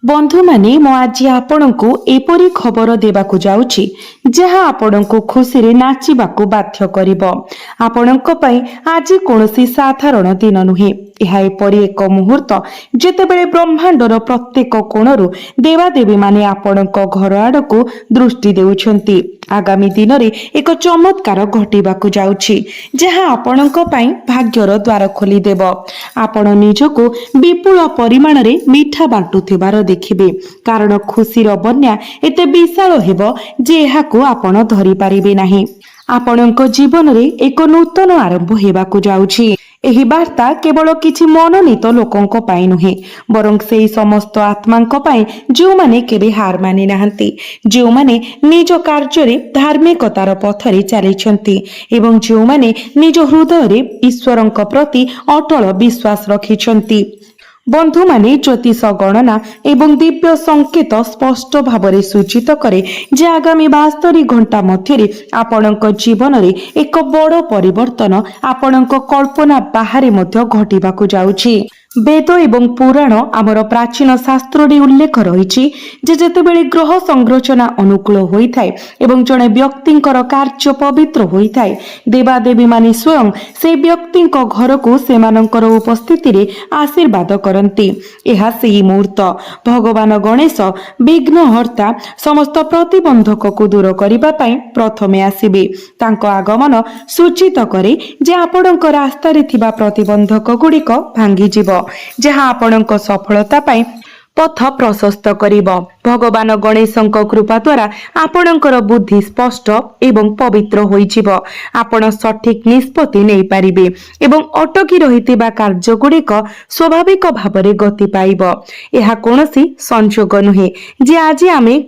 बंधु माने मो आज आपणको एपरी खबर देबाकु जाउछि जहा आपणको खुशी रे नाचिबाकु बाध्य करिवो। आपणको पई आज कोनोसी साधारण दिन नुहे। ଏହା ଏପରି ଏକ ମୁହୂର୍ତ୍ତ ଯେତେବେଳେ ବ୍ରହ୍ମାଣ୍ଡର ପ୍ରତ୍ୟେକ କୋଣରୁ ଦେବାଦେବୀ ମାନେ ଆପଣଙ୍କ ଘର ଆଡ଼କୁ ଦୃଷ୍ଟି ଦେଉଛନ୍ତି। ଆଗାମୀ ଦିନରେ ଏକ ଚମତ୍କାର ଘଟିବାକୁ ଯାଉଛି ଯାହା ଆପଣଙ୍କ ପାଇଁ ଭାଗ୍ୟର ଦ୍ୱାର ଖୋଲିଦେବ। ଆପଣ ନିଜକୁ ବିପୁଳ ପରିମାଣରେ ମିଠା ବାଣ୍ଟୁଥିବାର ଦେଖିବେ, କାରଣ ଖୁସିର ବନ୍ୟା ଏତେ ବିଶାଳ ହେବ ଯେ ଏହାକୁ ଆପଣ ଧରିପାରିବେ ନାହିଁ। ଆପଣଙ୍କ ଜୀବନରେ ଏକ ନୂତନ ଆରମ୍ଭ ହେବାକୁ ଯାଉଛି। ଏହି ବାର୍ତ୍ତା କେବଳ କିଛି ମନୋନୀତ ଲୋକଙ୍କ ପାଇଁ ନୁହେଁ, ବରଂ ସେହି ସମସ୍ତ ଆତ୍ମାଙ୍କ ପାଇଁ ଯେଉଁମାନେ କେବେ ହାର ମାନି ନାହାନ୍ତି, ଯେଉଁମାନେ ନିଜ କାର୍ଯ୍ୟରେ ଧାର୍ମିକତାର ପଥରେ ଚାଲିଛନ୍ତି ଏବଂ ଯେଉଁମାନେ ନିଜ ହୃଦୟରେ ଈଶ୍ୱରଙ୍କ ପ୍ରତି ଅଟଳ ବିଶ୍ୱାସ ରଖିଛନ୍ତି। बंधु माने ज्योतिष गणना एवं दिव्य संकेत स्पष्ट भावरे सूचित करे जे आगामी 72 घंटा मध्य आपणक जीवन में एक बड़ परिवर्तन आपणक कल्पना बाहर मध्य घटिबाकु जाउछि। वेद एवं पुराण आमर प्राचीन शास्त्र उल्लेख रही जेतेबेले ग्रह संरचना अनुकूल होइथाय एवं जड़े व्यक्तिंकर कार्य पवित्र होइथाय, देवादेवी माने स्वयं से व्यक्तिंक घर को सेमानंकर उपस्थिति रे आशीर्वाद करती। यह सेही मुहूर्त भगवान गणेश विघ्नहर्ता समस्त प्रतिबंधक को दूर करिबा पई प्रथमे आसीबे। तांको आगमन सूचित करे जे आपणक रास्ता रे थिबा प्रतिबंधक गुड़िक भांगी जिवो, जहाँ आपणक सफलता पाई पथ प्रशस्त करिब। भगवान गणेशଙ୍କ कृपा द्वारा आपणकर बुद्धि स्पष्ट एवं पवित्र होइजिव। आपण सठिक निष्पत्ति नै पारिबे एवं अटकी रहितिबा कार्य गुड़िक स्वाभाविक भावरे गति पाइब। एहा कोनोसी संयोग नुहे जे आज आमे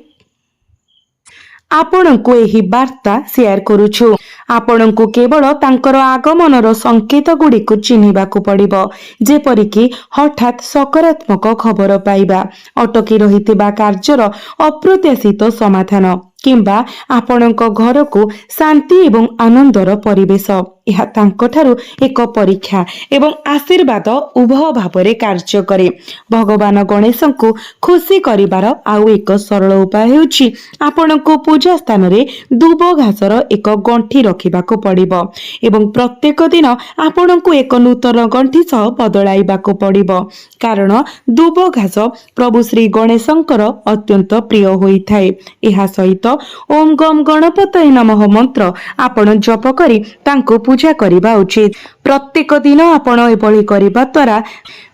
आपणको एही वार्ता शेयर करूछु। आपणको केवल तांकर आगमनर संकेत गुड़िक चिन्हिबाकु पड़िबो, जेपरिकी हठात सकारात्मक खबर पाइबा, अटकी रहितिबा कार्यर अप्रत्याशित समाधान किंबा आपणक घर को शांति एवं आनंदर परिवेश। यह तांकठारु एक परीक्षा एवं आशीर्वाद उभय भावरे कार्य करे। भगवान गणेशଙ୍କୁ खुशी करिबार आउ एक सरल उपाय हेउछि आपणको पूजा स्थान रे दुब घासर एक गंठी रखिबाकु पड़िबो एवं प्रत्येक दिन आपणको एक नूतन गंठी सह बदलाइबाकु पड़िबो, कारण दुब घास प्रभु श्री गणेशंकर अत्यंत प्रिय होइथाय। एहा सहित ओम गम गणपतये नमः मंत्र आपण जप करी तांको पूजा करिबा उचित। प्रत्येक दिन आपण एभली करिबा द्वारा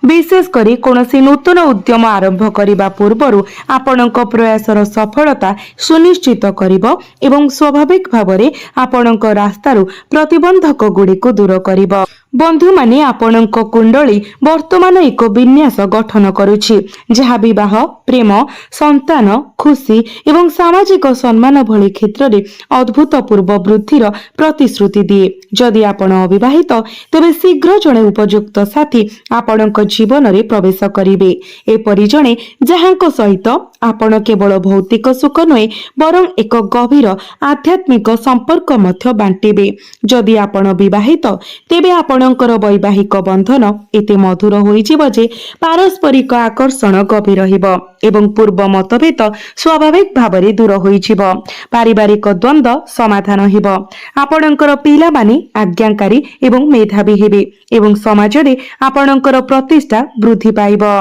विशेष करी कोनोसी नूतन उद्यम आरंभ करिबा पूर्वरु आपणक प्रयासर सफलता सुनिश्चित करिबो एवं स्वाभाविक भावरे आपणक रास्तारु प्रतिबंधक गुड़िक दूर करिबो। बंधु माने आपणक कुंडली वर्तमान एक विन्यास गठन करुछि जहा विवाह, प्रेम, संतान, खुशी एवं सामाजिक सम्मान भली क्षेत्र में अद्भुतपूर्व वृद्धिर प्रतिश्रुति दिए। जदि आपण अविवाहित तेबे शीघ्र जड़े उपयुक्त साथी आपणक जीवन में प्रवेश करिवे। एपरि जड़े जहांक सहित आपण केवल भौतिक सुख नुहे बरं एक गभीर आध्यात्मिक संपर्क मध्य बांटिबे। जदि आपण विवाहित तेबे आपणकर वैवाहिक बंधन एते मधुर होइजिबो जे पारस्परिक आकर्षण गभीर हेबो एवं पूर्व मतभेद स्वाभाविक भावरे दूर होइजिबो। पारिवारिक द्वंद्व समाधान हेबो। आपणकर पिला माने आज्ञाकारी एवं मेधावी हेबे एवं समाज रे आपणकर प्रतिष्ठा वृद्धि पाइबो।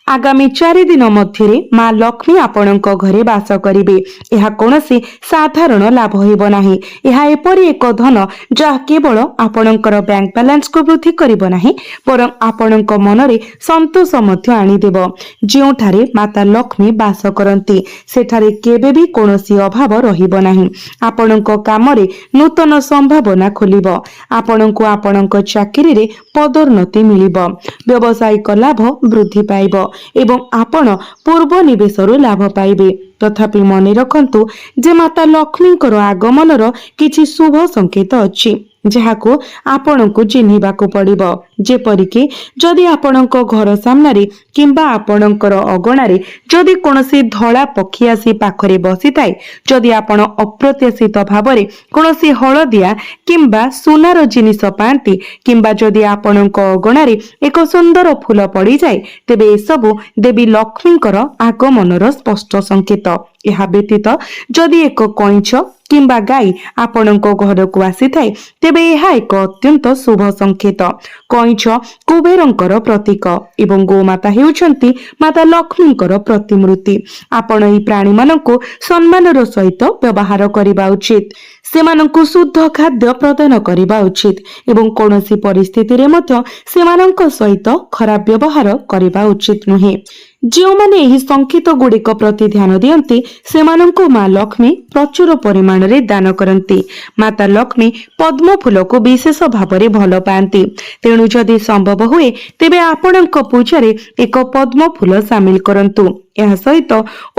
आगामी 4 दिन मध्य माँ लक्ष्मी आपणक घरे बास करिवे। यह कोनोसी साधारण लाभ हेबो नाही। यह एपरि एक धन जहा केवल आपणकर बैंक बैलेंस को वृद्धि करिबो नाही, बरं आपणक मनरे संतोष मध्य आनी देबो। जेउठारे माता लक्ष्मी बास करंती सेठारे केबे भी कोनोसी अभाव रहिबो नाही। आपणक कामरे नूतन संभावना खोलिबो। आपणको आपणक चाकरी रे पदोन्नति मिलिबो। व्यवसायिक लाभ वृद्धि पाइबो एवं आपण पूर्व निवेशरु लाभ पाइबे। तथापि मने रखंतु जे माता लक्ष्मींकर आगमनर किछि शुभ संकेत अछि। ଯାହାକୁ ଆପଣଙ୍କୁ ଚିହ୍ନିବାକୁ ପଡ଼ିବ। ଯେପରିକି ଯଦି ଆପଣଙ୍କ ଘର ସାମ୍ନାରେ କିମ୍ବା ଆପଣଙ୍କର ଅଗଣାରେ ଯଦି କୌଣସି ଧଳା ପକ୍ଷୀ ଆସି ପାଖରେ ବସିଥାଏ, ଯଦି ଆପଣ ଅପ୍ରତ୍ୟାଶିତ ଭାବରେ କୌଣସି ହଳଦିଆ କିମ୍ବା ସୁନାର ଜିନିଷ ପାଆନ୍ତି, କିମ୍ବା ଯଦି ଆପଣଙ୍କ ଅଗଣାରେ ଏକ ସୁନ୍ଦର ଫୁଲ ପଡ଼ିଯାଏ, ତେବେ ଏସବୁ ଦେବୀ ଲକ୍ଷ୍ମୀଙ୍କର ଆଗମନର ସ୍ପଷ୍ଟ ସଂକେତ। ଏହା ବ୍ୟତୀତ ଯଦି ଏକ କଇଁଛ କିମ୍ବା ଗାଈ ଆପଣଙ୍କ ଘରକୁ ଆସିଥାଏ, ତେବେ ଏହା ଏକ ଅତ୍ୟନ୍ତ ଶୁଭ ସଂକେତ। କଇଁଛ କୁବେରଙ୍କର ପ୍ରତୀକ ଏବଂ ଗୋମାତା ହେଉଛନ୍ତି ମାତା ଲକ୍ଷ୍ମୀଙ୍କର ପ୍ରତିମୂର୍ତ୍ତି। ଆପଣ ଏହି ପ୍ରାଣୀମାନଙ୍କୁ ସମ୍ମାନର ସହିତ ବ୍ୟବହାର କରିବା ଉଚିତ। ସେମାନଙ୍କୁ ଶୁଦ୍ଧ ଖାଦ୍ୟ ପ୍ରଦାନ କରିବା ଉଚିତ ଏବଂ କୌଣସି ପରିସ୍ଥିତିରେ ମଧ୍ୟ ସେମାନଙ୍କ ସହିତ ଖରାପ ବ୍ୟବହାର କରିବା ଉଚିତ ନୁହେଁ। ଯେଉଁମାନେ ଏହି ସଂକେତ ଗୁଡ଼ିକ ପ୍ରତି ଧ୍ୟାନ ଦିଅନ୍ତି, ସେମାନଙ୍କୁ ମା ଲକ୍ଷ୍ମୀ ପ୍ରଚୁର ପରିମାଣରେ ଦାନ କରନ୍ତି। ମାତା ଲକ୍ଷ୍ମୀ ପଦ୍ମ ଫୁଲକୁ ବିଶେଷ ଭାବରେ ଭଲ ପାଆନ୍ତି। ତେଣୁ ଯଦି ସମ୍ଭବ ହୁଏ, ତେବେ ଆପଣଙ୍କ ପୂଜାରେ ଏକ ପଦ୍ମ ଫୁଲ ସାମିଲ କରନ୍ତୁ। ଏହା ସହିତ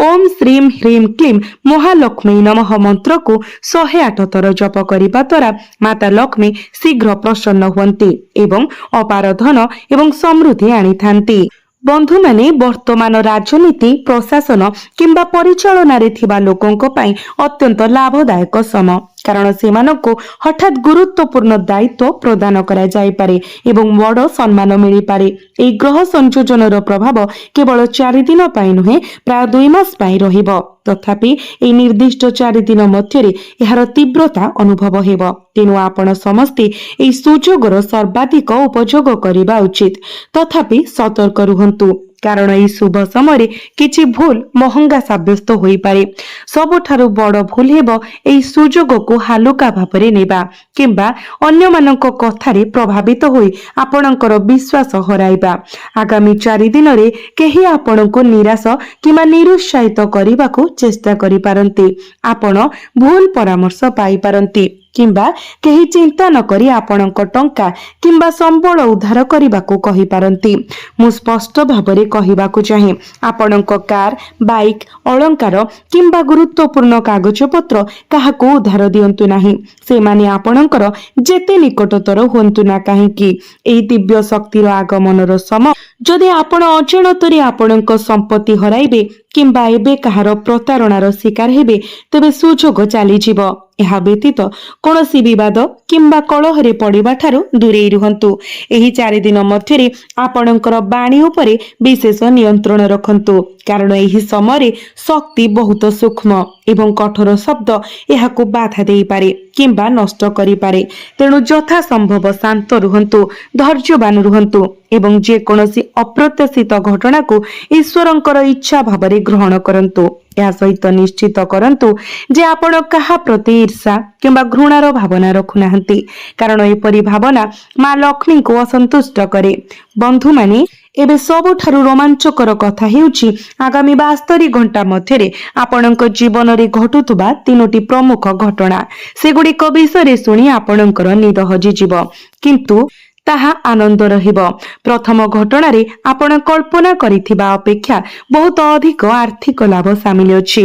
ଓମ୍ ଶ୍ରୀମ୍ ହ୍ରୀମ୍ କ୍ଲିମ୍ ମହାଲକ୍ଷ୍ମୀ ନମଃ ମନ୍ତ୍ରକୁ 108 ଥର ଜପ କରିବା ଦ୍ୱାରା ମାତା ଲକ୍ଷ୍ମୀ ଶୀଘ୍ର ପ୍ରସନ୍ନ ହୁଅନ୍ତି ଏବଂ ଅପାର ଧନ ଏବଂ ସମୃଦ୍ଧି ଆଣିଥାନ୍ତି। ବନ୍ଧୁମାନେ, ବର୍ତ୍ତମାନ ରାଜନୀତି, ପ୍ରଶାସନ କିମ୍ବା ପରିଚାଳନାରେ ଥିବା ଲୋକଙ୍କ ପାଇଁ ଅତ୍ୟନ୍ତ ଲାଭଦାୟକ ସମୟ, କାରଣ ସେମାନଙ୍କୁ ହଠାତ୍ ଗୁରୁତ୍ୱପୂର୍ଣ୍ଣ ଦାୟିତ୍ୱ ପ୍ରଦାନ କରାଯାଇପାରେ ଏବଂ ବଡ଼ ସମ୍ମାନ ମିଳିପାରେ। ଏହି ଗ୍ରହ ସଂଯୋଜନର ପ୍ରଭାବ କେବଳ 4 ଦିନ ପାଇଁ ନୁହେଁ, ପ୍ରାୟ 2 ମାସ ପାଇଁ ରହିବ। ତଥାପି ଏହି ନିର୍ଦ୍ଦିଷ୍ଟ 4 ଦିନ ମଧ୍ୟରେ ଏହାର ତୀବ୍ରତା ଅନୁଭବ ହେବ। ତେଣୁ ଆପଣ ସମସ୍ତେ ଏହି ସୁଯୋଗର ସର୍ବାଧିକ ଉପଯୋଗ କରିବା ଉଚିତ। ତଥାପି ସତର୍କ ରୁହନ୍ତୁ, କାରଣ ଏହି ଶୁଭ ସମୟରେ କିଛି ଭୁଲ ମହଙ୍ଗା ସାବ୍ୟସ୍ତ ହୋଇପାରେ। ସବୁଠାରୁ ବଡ଼ ଭୁଲ ହେବ ଏହି ସୁଯୋଗକୁ ହାଲୁକା ଭାବରେ ନେବା କିମ୍ବା ଅନ୍ୟମାନଙ୍କ କଥାରେ ପ୍ରଭାବିତ ହୋଇ ଆପଣଙ୍କର ବିଶ୍ୱାସ ହରାଇବା। ଆଗାମୀ 4 ଦିନରେ କେହି ଆପଣଙ୍କୁ ନିରାଶ କିମ୍ବା ନିରୁତ୍ସାହିତ କରିବାକୁ ଚେଷ୍ଟା କରିପାରନ୍ତି। ଆପଣ ଭୁଲ ପରାମର୍ଶ ପାଇପାରନ୍ତି କିମ୍ବା କେହି ଚିନ୍ତା ନ କରି ଆପଣଙ୍କ ଟଙ୍କା କିମ୍ବା ସମ୍ବଳ ଉଦ୍ଧାର କରିବାକୁ କହିପାରନ୍ତି। ମୁଁ ସ୍ପଷ୍ଟ ଭାବରେ କହିବାକୁ ଚାହେଁ, ଆପଣଙ୍କ କାର୍, ବାଇକ୍, ଅଳଙ୍କାର କିମ୍ବା ଗୁରୁତ୍ୱପୂର୍ଣ୍ଣ କାଗଜପତ୍ର କାହାକୁ ଉଦ୍ଧାର ଦିଅନ୍ତୁ ନାହିଁ। ସେମାନେ ଆପଣଙ୍କର ଯେତେ ନିକଟତର ହୁଅନ୍ତୁ ନା କାହିଁକି। ଏହି ଦିବ୍ୟ ଶକ୍ତିର ଆଗମନର ସମୟ। ଯଦି ଆପଣ ଅଜାଣତରେ ଆପଣଙ୍କ ସମ୍ପତ୍ତି ହରାଇବେ କିମ୍ବା ଏବେ କାହାର ପ୍ରତାରଣାର ଶିକାର ହେବେ, ତେବେ ସୁଯୋଗ ଚାଲିଯିବ। ଏହା ବ୍ୟତୀତ କୌଣସି ବିବାଦ କିମ୍ବା କଳହରେ ପଡ଼ିବା ଠାରୁ ଦୂରେଇ ରୁହନ୍ତୁ। ଏହି 4 ଦିନ ମଧ୍ୟରେ ଆପଣଙ୍କର ବାଣୀ ଉପରେ ବିଶେଷ ନିୟନ୍ତ୍ରଣ ରଖନ୍ତୁ, କାରଣ ଏହି ସମୟରେ ଶକ୍ତି ବହୁତ ସୂକ୍ଷ୍ମ ଏବଂ କଠୋର ଶବ୍ଦ ଏହାକୁ ବାଧା ଦେଇପାରେ କିମ୍ବା ନଷ୍ଟ କରିପାରେ। ତେଣୁ ଯଥାସମ୍ଭବ ଶାନ୍ତ ରୁହନ୍ତୁ, ଧୈର୍ଯ୍ୟବାନ ରୁହନ୍ତୁ ଏବଂ ଯେକୌଣସି ଅପ୍ରତ୍ୟାଶିତ ଘଟଣାକୁ ଈଶ୍ୱରଙ୍କର ଇଚ୍ଛା ଭାବରେ ଗ୍ରହଣ କରନ୍ତୁ। ଏହା ସହିତ ନିଶ୍ଚିତ କରନ୍ତୁ ଯେ ଆପଣ କାହା ପ୍ରତି ଈର୍ଷା କିମ୍ବା ଘୃଣାର ଭାବନା ରଖୁନାହାନ୍ତି, କାରଣ ଏପରି ଭାବନା ମା ଲକ୍ଷ୍ମୀଙ୍କୁ ଅସନ୍ତୁଷ୍ଟ କରେ। ବନ୍ଧୁମାନେ, ଏବେ ସବୁଠାରୁ ରୋମାଞ୍ଚକର କଥା ହେଉଛି ଆଗାମୀ 72 ଘଣ୍ଟା ମଧ୍ୟରେ ଆପଣଙ୍କ ଜୀବନରେ ଘଟୁଥିବା 3ଟି ପ୍ରମୁଖ ଘଟଣା। ସେଗୁଡ଼ିକ ବିଷୟରେ ଶୁଣି ଆପଣଙ୍କର ନିଦ ହଜିଯିବ, କିନ୍ତୁ ତାହା ଆନନ୍ଦ ରହିବ। ପ୍ରଥମ ଘଟଣାରେ ଆପଣ କଳ୍ପନା କରିଥିବା ଅପେକ୍ଷା ବହୁତ ଅଧିକ ଆର୍ଥିକ ଲାଭ ସାମିଲ ଅଛି।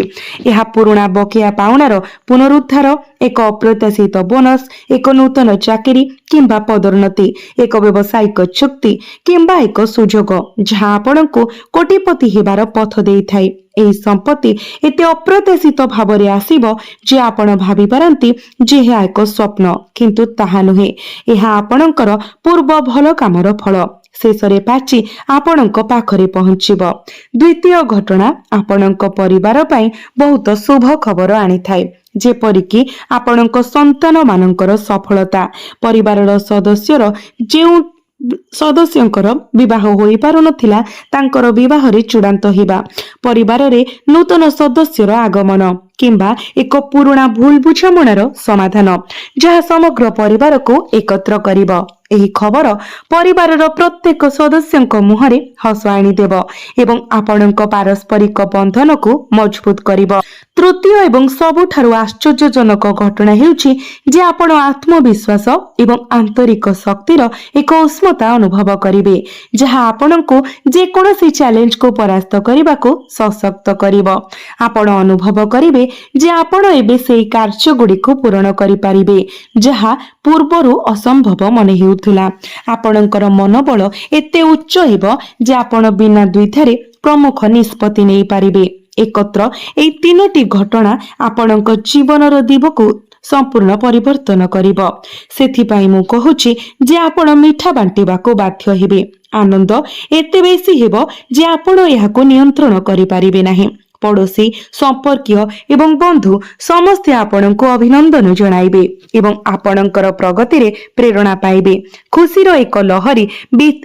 ଏହା ପୁରୁଣା ବକେୟା ପାଉଣାର ପୁନରୁଦ୍ଧାର, ଏକ ଅପ୍ରତ୍ୟାଶିତ ବୋନସ୍, ଏକ ନୂତନ ଚାକିରି କିମ୍ବା ପଦୋନ୍ନତି, ଏକ ବ୍ୟବସାୟିକ ଚୁକ୍ତି କିମ୍ବା ଏକ ସୁଯୋଗ ଯାହା ଆପଣଙ୍କୁ କୋଟିପତି ହେବାର ପଥ ଦେଇଥାଏ। ଏହି ସମ୍ପତ୍ତି ଏତେ ଅପ୍ରତ୍ୟାଶିତ ଭାବରେ ଆସିବ ଯେ ଆପଣ ଭାବିପାରନ୍ତି ଯେ ଏହା ଏକ ସ୍ୱପ୍ନ, କିନ୍ତୁ ତାହା ନୁହେଁ। ଏହା ଆପଣଙ୍କର ପୂର୍ବ ଭଲ କାମର ଫଳ ଶେଷରେ ପାଚି ଆପଣଙ୍କ ପାଖରେ ପହଞ୍ଚିବ। ଦ୍ୱିତୀୟ ଘଟଣା ଆପଣଙ୍କ ପରିବାର ପାଇଁ ବହୁତ ଶୁଭ ଖବର ଆଣିଥାଏ, ଯେପରିକି ଆପଣଙ୍କ ସନ୍ତାନମାନଙ୍କର ସଫଳତା। ପରିବାରର ଯେଉଁ ସଦସ୍ୟଙ୍କର ବିବାହ ହୋଇପାରୁନଥିଲା, ତାଙ୍କର ବିବାହରେ ଚୂଡ଼ାନ୍ତ ହେବା, ପରିବାରରେ ନୂତନ ସଦସ୍ୟର ଆଗମନ କିମ୍ବା ଏକ ପୁରୁଣା ଭୁଲ ବୁଝାମଣାର ସମାଧାନ ଯାହା ସମଗ୍ର ପରିବାରକୁ ଏକତ୍ର କରିବ। ଏହି ଖବର ପରିବାରର ପ୍ରତ୍ୟେକ ସଦସ୍ୟଙ୍କ ମୁହଁରେ ହସ ଆଣିଦେବ ଏବଂ ଆପଣଙ୍କ ପାରସ୍ପରିକ ବନ୍ଧନକୁ ମଜବୁତ କରିବ। तृतीय एवं सबुठारु आश्चर्यजनक घटना हेउछि जे आपण आत्मविश्वास एवं आंतरिक शक्तिर एक उष्मता अनुभव करिवे जहा आपणको जे कोनोसी चैलेंज को परास्त करबाको सशक्त करिवो। आपण अनुभव करिवे जे आपण एबे सेही कार्य गुडी को पूर्ण करि परिबे जहा पूर्वरु असंभव मन हेउथुला। आपणकर मनोबल एते उच्च हेबो जे आपण बिना द्विधारे प्रमुख निष्पत्ति नै पारिबे। एकत्र एई तीनोटी घटना आपणक जीवनर दिगको संपूर्ण परिवर्तन करिवो। सेथिपाई मु कहूछि जे आपण मिठा बांटिबाको बाध्य हेबे। आनंद एते बेसी हेबो जे आपण एहाको नियंत्रण करि पारिबे नाही। पड़ोशी संपर्कीय एवं बंधु समस्ते आपणको अभिनंदन जणाइबे एवं आपणकर प्रगति रे प्रेरणा पाइबे। खुशीर एक लहरी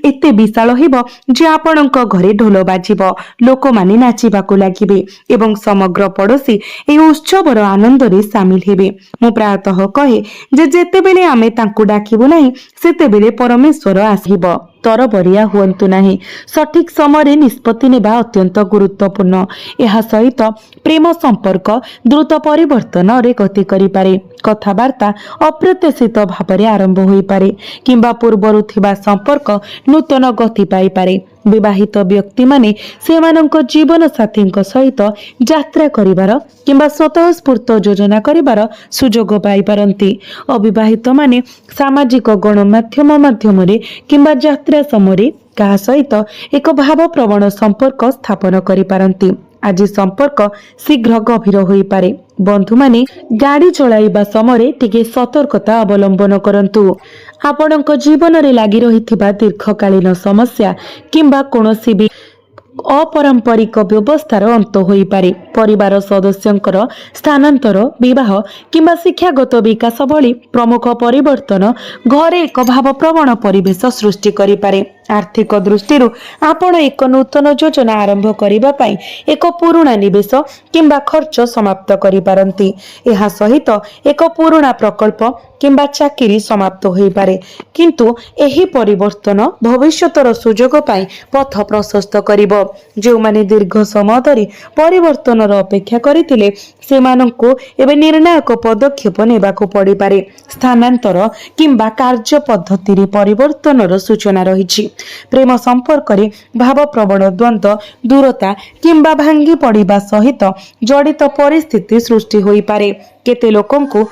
एते विशाल हेबो जे आपणक घरे ढोल बाजिबो, लोक माने नाचिबाको लागिबे एवं समग्र पड़ोशी ए उत्सवर आनंद रे शामिल हेबे। मु प्रायतः कहे जे जेतेबेले आमे तांकु डाकिबु नाही सेतेबेले परमेश्वर आसीबो। तरबरिया हुअन्तु नाही। सठिक समय निष्पत्ति नेबा अत्यंत गुरुत्वपूर्ण। यह सहित प्रेम संपर्क द्रुत परिवर्तन रे गति करि पारे। कथावार्ता अप्रत्याशित भाव आरंभ होई पारे किंबा पूर्वरु थिबा संपर्क नूतन गति पाई पारे। विवाहित व्यक्ति माने सेमानंक जीवन साथी सहित यात्रा करिवार किंबा स्वतः स्फूर्त योजना करिवार सुजोग पाई पारंती। अविवाहित माने सामाजिक गणमाध्यम माध्यमरे किंबा यात्रा समय कहा सहित एक भाव प्रवण संपर्क स्थापन करि पारंती। आज संपर्क शीघ्र गभीर होई पारे। बंधु माने गाड़ी चलाइबा समय टिके सतर्कता अवलंबन करंतु। आपणक जीवन रे लागि रहिथिबा दीर्घकालीन समस्या किंबा कोनोसी भी अपारंपरिक व्यवस्थार अंत होई पारे। परिवार सदस्यंकर स्थानांतर, विवाह किंबा शिक्षागत विकास भली प्रमुख परिवर्तन घरे एक भाव प्रवण परिवेश सृष्टि करि पारे। आर्थिक दृष्टि आपण एक नूतन योजना आरंभ करिबा पई एक पुराना निवेश किंबा खर्च समाप्त करि पारंती। एहा सहित एक पुराना प्रकल्प किंबा चाकरी समाप्त होई पारे, किंतु एही परिवर्तन भविष्यतर सुजोग पाई पथ प्रशस्त करिवो। जो माने दीर्घ समय धरि परिवर्तनर अपेक्षा करिथिले सेमानंको एबे निर्णायक पदक्षेप नेबाको पड़ी पारे। स्थानांतर किंबा कार्य पद्धति रे परिवर्तनर सूचना रहिछि। प्रेम संपर्क रे भाव प्रवण द्वंद्व, दूरता किंबा भांगी पड़िबा सहित जड़ित परिस्थिति सृष्टि होई पारे। केते लोकंको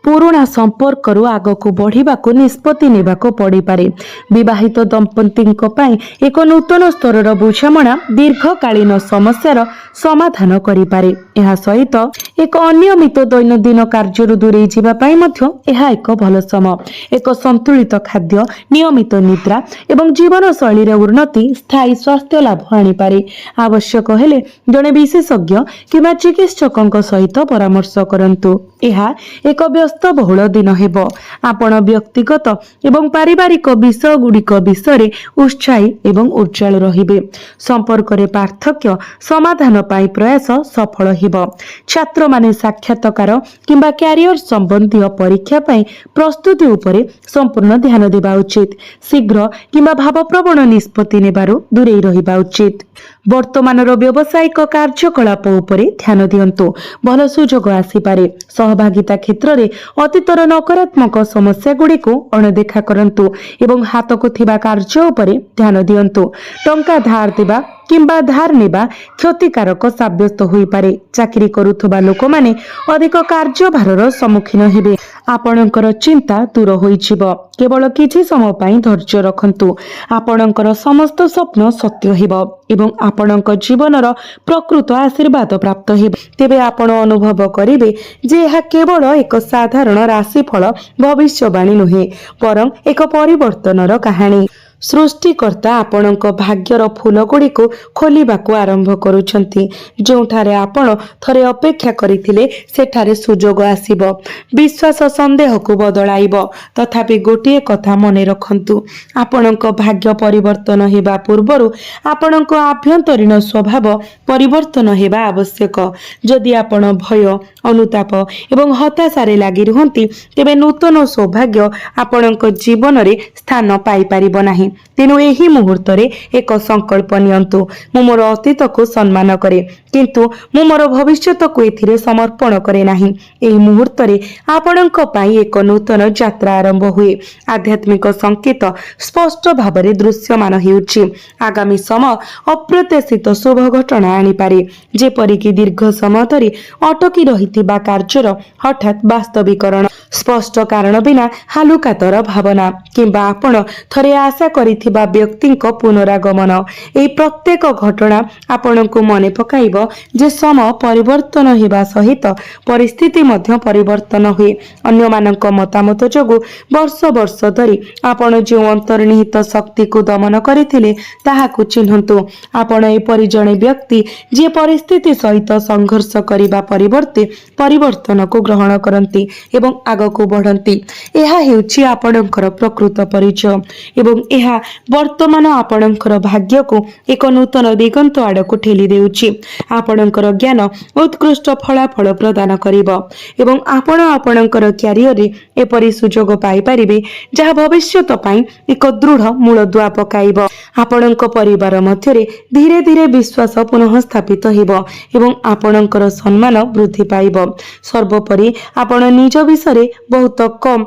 पुराना संपर्क आग को बढ़िबाको निष्पत्ति नेबाको पड़ी पारे। विवाहित दंपतिंको पई एक नूतन स्तर बुझामणा दीर्घकालीन समस्यार समाधान करि पारे। एहा सहित एक अनियमित दैनंदिन कार्य दूरे जीवा पई मध्य एहा एक भल समय। एक संतुलित खाद्य, नियमित निद्रा एवं जीवन शैली उन्नति स्थायी स्वास्थ्य लाभ आनी पारे। आवश्यक हेले जने विशेषज्ञ किंबा चिकित्सकଙ୍କ सहित परामर्श करंतु। एहा एक व्यस्त बहुल दिन हेबो। आपण व्यक्तिगत एवं पारिवारिक विषय गुड़िक विषय उत्साही एवं उज्जवल रहिबे। संपर्क रे पार्थक्य समाधान पाई प्रयास सफल हेबो। छात्र माने साक्षात्कार किंबा कैरियर संबंधी परीक्षा पाई प्रस्तुति उपरे संपूर्ण ध्यान देबा उचित। शीघ्र किंबा भावप्रवण निष्पत्ति नेबारु दूरे रहिबा उचित। वर्तमानर व्यावसायिक कार्यकलाप उपरे ध्यान दियंतु। भल सुजोग आसी पारे। सहभागिता क्षेत्र रे अतीतर नकारात्मक समस्या गुडी को अणदेखा करंतु एवं हाथ को थिबा कार्य उपरे ध्यान दियंतु। टंका धार देबा किंबा धार नेबा क्षतिकारक साब्यस्त होई पारे। चाकरी करुथबा लोक माने अधिक कार्यभारर सम्मुखीन हेबे। आपणकर चिंता दूर होइछिबो। केवल किछि समय पई धैर्य रखंतु। आपणकर समस्त स्वप्न सत्य हेबो एवं आपणक जीवनर प्रकृत आशीर्वाद प्राप्त हेबो। तेबे आपण अनुभव करिवे जे यह केवल एक साधारण राशिफल भविष्यवाणी नुहे, परम एक परिवर्तनर कहानी। सृष्टिकर्ता आपणक भाग्यर फूल गुडी को खोलिबाको आरंभ करुछंती। जोठारे आपण थरे अपेक्षा करिथिले सेठारे सुजोग आसीबो। विश्वास संदेह को बदलाइबो। तथापि गोटिए कथा मने रखंतु, आपणक भाग्य परिवर्तन हेबा पूर्वरु आपणक आभ्यंतरीण स्वभाव परिवर्तन हेबा आवश्यक। जदि आपण भय, अनुताप एवं हताशारे लागि रहंती तेबे नूतन सौभाग्य आपणक जीवन रे स्थान पाई परिबो नाही। तेणु एही मुहूर्त रे एक संकल्प नियंतु मु मोर अतीत को सम्मान करे किंतु मु मोर भविष्यत को एथिरे समर्पण करे नाही। एही मुहूर्त रे आपणक पई एक नूतन यात्रा आरंभ हुए। आध्यात्मिक संकेत स्पष्ट भाବରେ दृश्यमान हेउछि। आगामी समय अप्रत्याशित शुभ घटना आनी पारे, जेपरिक दीर्घ समय धरि अटकी रहिथिबा कार्यर हठात वास्तविकरण, स्पष्ट कारण बिना हालुकातर भावना किंबा आपण थरे आशा करिथिबा व्यक्तिंक पुनरागमन। एही प्रत्येक घटना आपणको मने पकाइब जे समय परिवर्तन हेबा सहित परिस्थिति मध्य परिवर्तन हुए। अन्य मानक मतामत जोगु वर्ष वर्ष धरि आपण जे अंतर्निहित शक्ति को दमन करिथिले ताहाकु चिन्हन्तु। आपण एपरि जणे व्यक्ति जे परिस्थिति सहित संघर्ष करिबा परिवर्ते परिवर्तन को ग्रहण करंती एवं आगको बढ़ंती। एहा हेउछि आपणकर प्रकृत परिचय एवं एहा वर्तमान आपणकर भाग्य को एक नूतन दिगंत आड़को ठेली देउछि। आपणकर ज्ञान उत्कृष्ट फलाफल प्रदान करिबो एवं आपण आपणकर क्यारियर रे एपरि सुजोग पाई परिबे जहा भविष्यत पई एक दृढ़ मूलदुआ पकाइबो। आपणक परिवार मध्य रे धीरे धीरे विश्वास पुनः स्थापित हेबो एवं आपणकर सम्मान वृद्धि पाइबो। सर्वोपरि आपण निज विषय बहुत कम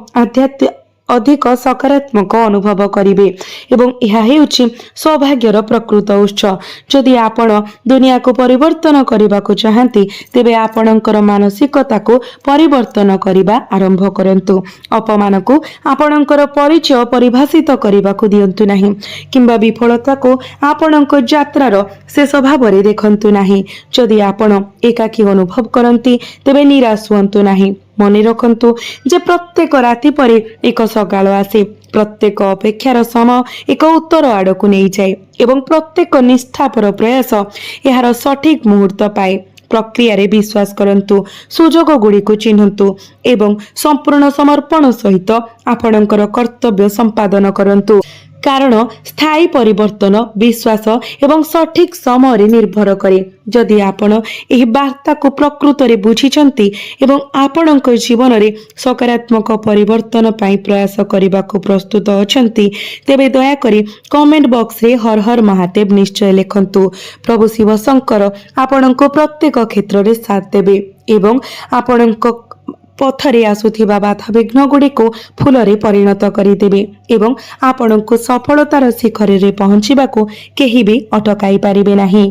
अधिक सकारात्मक अनुभव करिवे एवं यह हेउछि सौभाग्यर प्रकृत उत्स। जदि आपण दुनिया को परिवर्तन करबा को चाहंती तेबे आपणकर मानसिकता को परिवर्तन करबा आरंभ करंतु। अपमान को आपणकर परिचय परिभाषित करबा को दियंतु नाही किंबा विफलता को आपणक यात्रार शेष भावरे देखंतु नाही। जदि आपण एकाकी अनुभव करंती तेबे निराश हुअंतु नाही। मने रखंतु जे प्रत्येक राति परे एक सकाळ आसे, प्रत्येक अपेक्षार समय एक उत्तर आड़क नहीं जाए एवं प्रत्येक निष्ठापर प्रयास यार सठिक मुहूर्त पाए। प्रक्रिया रे विश्वास करंतु, सुजोग गुड़ी को चिन्हंतु एवं संपूर्ण समर्पण सहित आपणकर कर्तव्य संपादन करंतु। कारण स्थायी परिवर्तन विश्वास एवं सठिक समय निर्भर करे। जदि आपण एही वार्ता को प्रकृत रे बुझिचंती एवं आपणक जीवन रे सकारात्मक परिवर्तन पाई प्रयास करबा को प्रस्तुत अछंती तेबे दया करी कमेंट बॉक्स रे हर हर महादेव निश्चय लिखंतु। प्रभु शिव शंकर आपणक प्रत्येक क्षेत्र रे साथ देबे एवं आपणक पथरे आसुथिबा बाधा विघ्न गुड़ी को फूलरे परिणत करिदेबे एवं आपणको सफलतार शिखर रे पहुंचीबा को केही भी अटकाई पारिबे नाही।